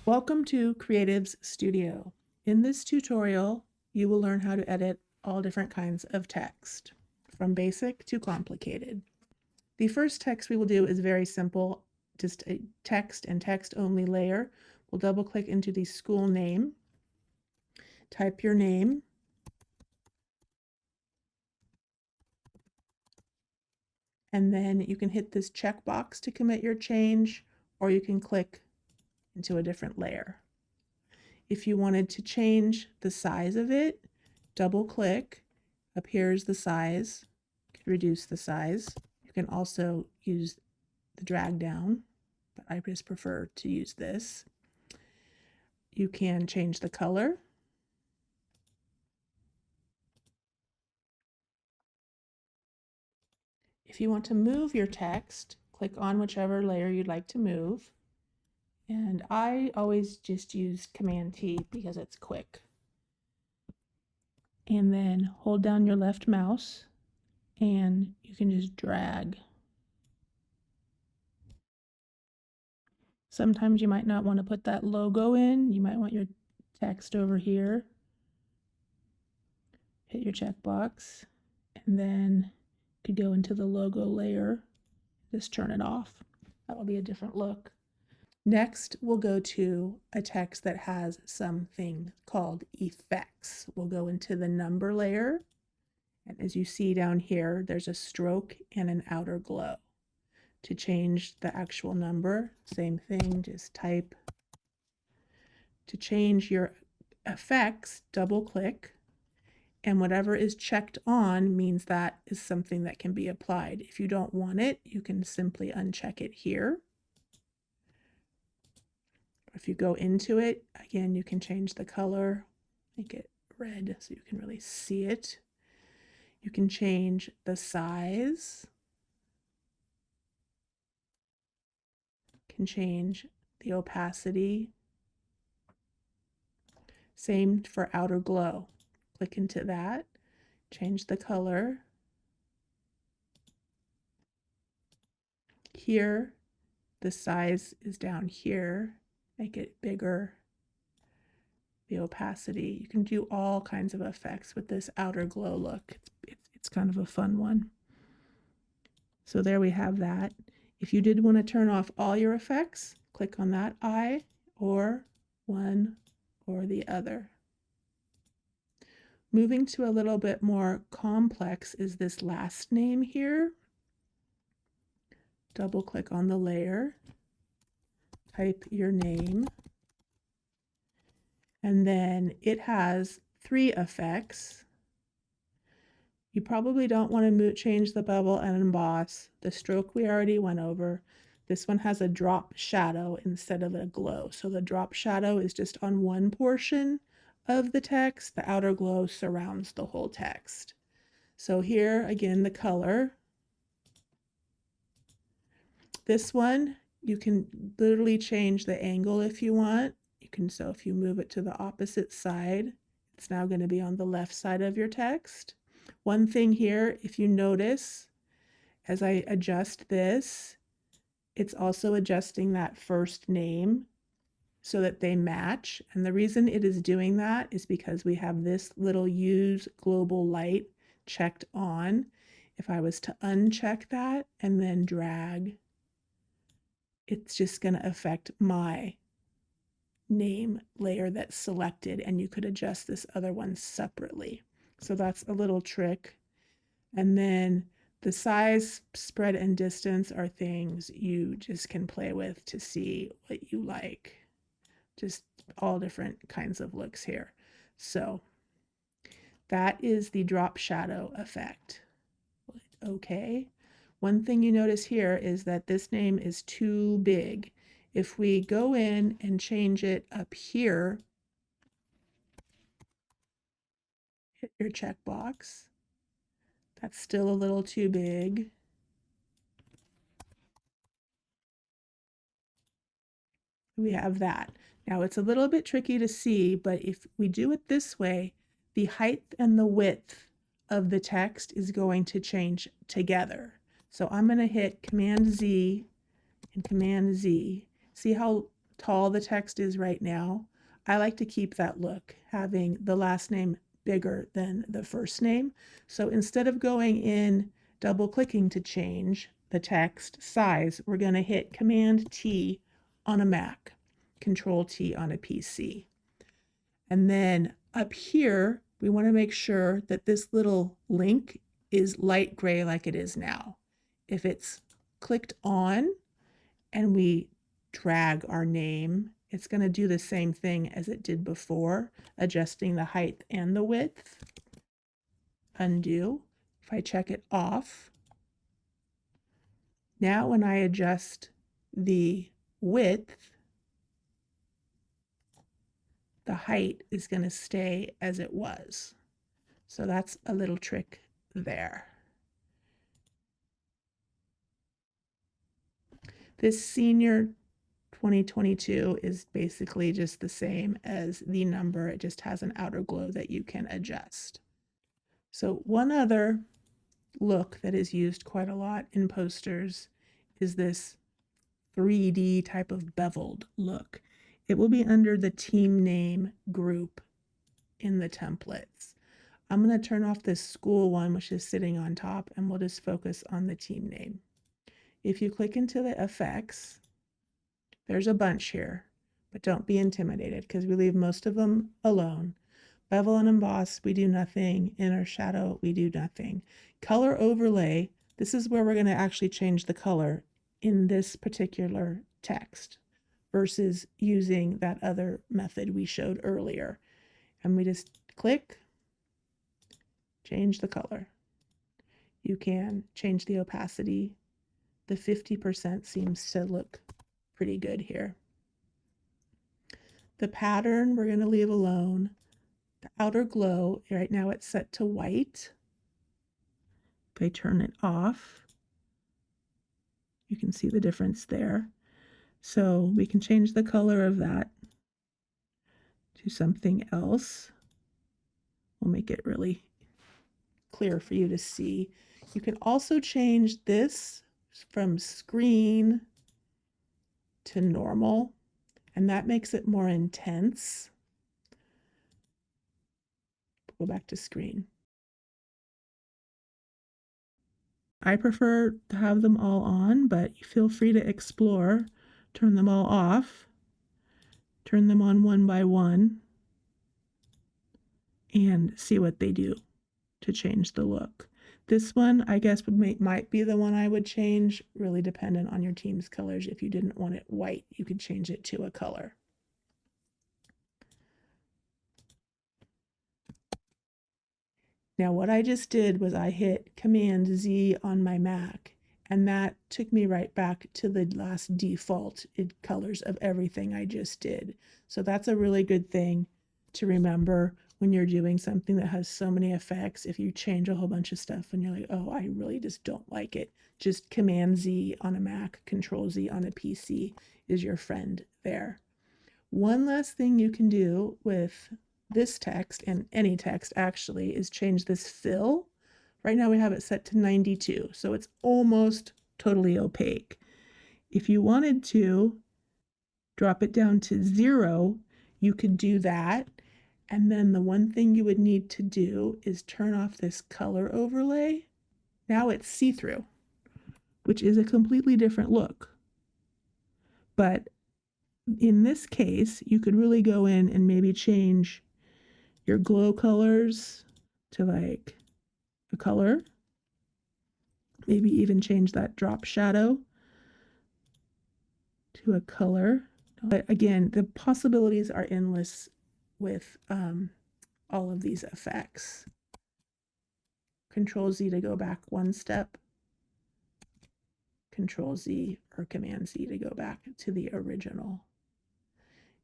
Welcome to Kreatives Studio. In this tutorial, you will learn how to edit all different kinds of text, from basic to complicated. The first text we will do is very simple, just a text and text only layer. We'll double click into the school name, type your name, and then you can hit this checkbox to commit your change, or you can click into a different layer. If you wanted to change the size of it, double click, appears the size, you can reduce the size. You can also use the drag down, but I just prefer to use this. You can change the color. If you want to move your text, click on whichever layer you'd like to move. And I always just use Command T because it's quick. And then hold down your left mouse and you can just drag. Sometimes you might not want to put that logo in. You might want your text over here. Hit your checkbox and then you could go into the logo layer. Just turn it off. That will be a different look. Next, we'll go to a text that has something called effects. We'll go into the number layer. And as you see down here, there's a stroke and an outer glow. To change the actual number, same thing, just type. To change your effects, double click, and whatever is checked on means that is something that can be applied. If you don't want it, you can simply uncheck it here. If you go into it, again, you can change the color, make it red so you can really see it. You can change the size. Can change the opacity. Same for outer glow. Click into that, change the color. Here, the size is down here. Make it bigger. The opacity. You can do all kinds of effects with this outer glow look. It's kind of a fun one. So there we have that. If you did want to turn off all your effects, click on that eye or one or the other. Moving to a little bit more complex is this last name here. Double click on the layer, type your name, and then it has 3 effects. You probably don't want to change the bevel and emboss. The stroke we already went over. This one has a drop shadow instead of a glow. So the drop shadow is just on one portion of the text. The outer glow surrounds the whole text. So here again, the color. This one, you can literally change the angle if you want. You can, so if you move it to the opposite side, it's now going to be on the left side of your text. One thing here, if you notice, as I adjust this, it's also adjusting that first name so that they match. And the reason it is doing that is because we have this little use global light checked on. If I was to uncheck that and then drag, it's just going to affect my name layer that's selected, and you could adjust this other one separately. So that's a little trick. And then the size, spread, and distance are things you just can play with to see what you like. Just all different kinds of looks here. So that is the drop shadow effect. Okay. One thing you notice here is that this name is too big. If we go in and change it up here, hit your checkbox. That's still a little too big. We have that. Now it's a little bit tricky to see, but if we do it this way, the height and the width of the text is going to change together. So I'm going to hit Command Z and Command Z. See how tall the text is right now, I like to keep that look, having the last name bigger than the first name. So instead of going in double clicking to change the text size, we're going to hit Command T on a Mac, Control T on a PC. And then up here, we want to make sure that this little link is light gray like it is now. If it's clicked on and we drag our name, it's going to do the same thing as it did before, adjusting the height and the width. Undo. If I check it off, now when I adjust the width, the height is going to stay as it was. So that's a little trick there. This senior 2022 is basically just the same as the number. It just has an outer glow that you can adjust. So one other look that is used quite a lot in posters is this 3D type of beveled look. It will be under the team name group in the templates. I'm going to turn off this school one, which is sitting on top, and we'll just focus on the team name. If you click into the effects, there's a bunch here, but don't be intimidated because we leave most of them alone. Bevel and emboss, we do nothing. Inner shadow, we do nothing. Color overlay, this is where we're going to actually change the color in this particular text versus using that other method we showed earlier. And we just click, change the color. You can change the opacity. The 50% seems to look pretty good here. The pattern we're going to leave alone. The outer glow, right now it's set to white. If I turn it off, you can see the difference there. So we can change the color of that to something else. We'll make it really clear for you to see. You can also change this from screen to normal, and that makes it more intense. Go back to screen. I prefer to have them all on, but feel free to explore. Turn them all off. Turn them on one by one and see what they do to change the look. This one, I guess, might be the one I would change, really dependent on your team's colors. If you didn't want it white, you could change it to a color. Now what I just did was I hit Command Z on my Mac, and that took me right back to the last default colors of everything I just did. So that's a really good thing to remember when you're doing something that has so many effects. If you change a whole bunch of stuff and you're like, oh, I really just don't like it, just Command Z on a Mac, Control Z on a PC is your friend there. One last thing you can do with this text, and any text actually, is change this fill. Right now we have it set to 92, so it's almost totally opaque. If you wanted to drop it down to 0, you could do that. And then the one thing you would need to do is turn off this color overlay. Now it's see-through, which is a completely different look. But in this case, you could really go in and maybe change your glow colors to like a color. Maybe even change that drop shadow to a color. But again, the possibilities are endless with all of these effects. Control Z to go back one step. Control Z or Command Z to go back to the original.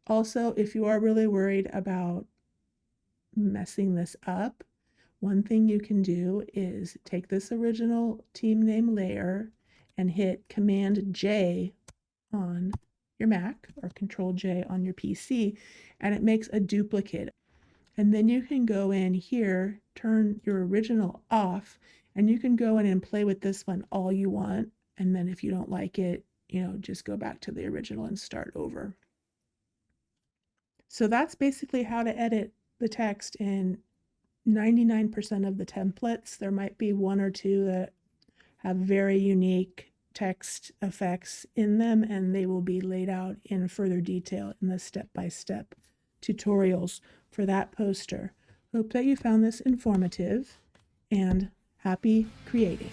Also, if you are really worried about messing this up, one thing you can do is take this original team name layer and hit Command J on your Mac or Control J on your PC, and it makes a duplicate. And then you can go in here, turn your original off, and you can go in and play with this one all you want. And then if you don't like it, just go back to the original and start over. So that's basically how to edit the text in 99% of the templates. There might be one or two that have very unique text effects in them, and they will be laid out in further detail in the step-by-step tutorials for that poster. Hope that you found this informative, and happy creating.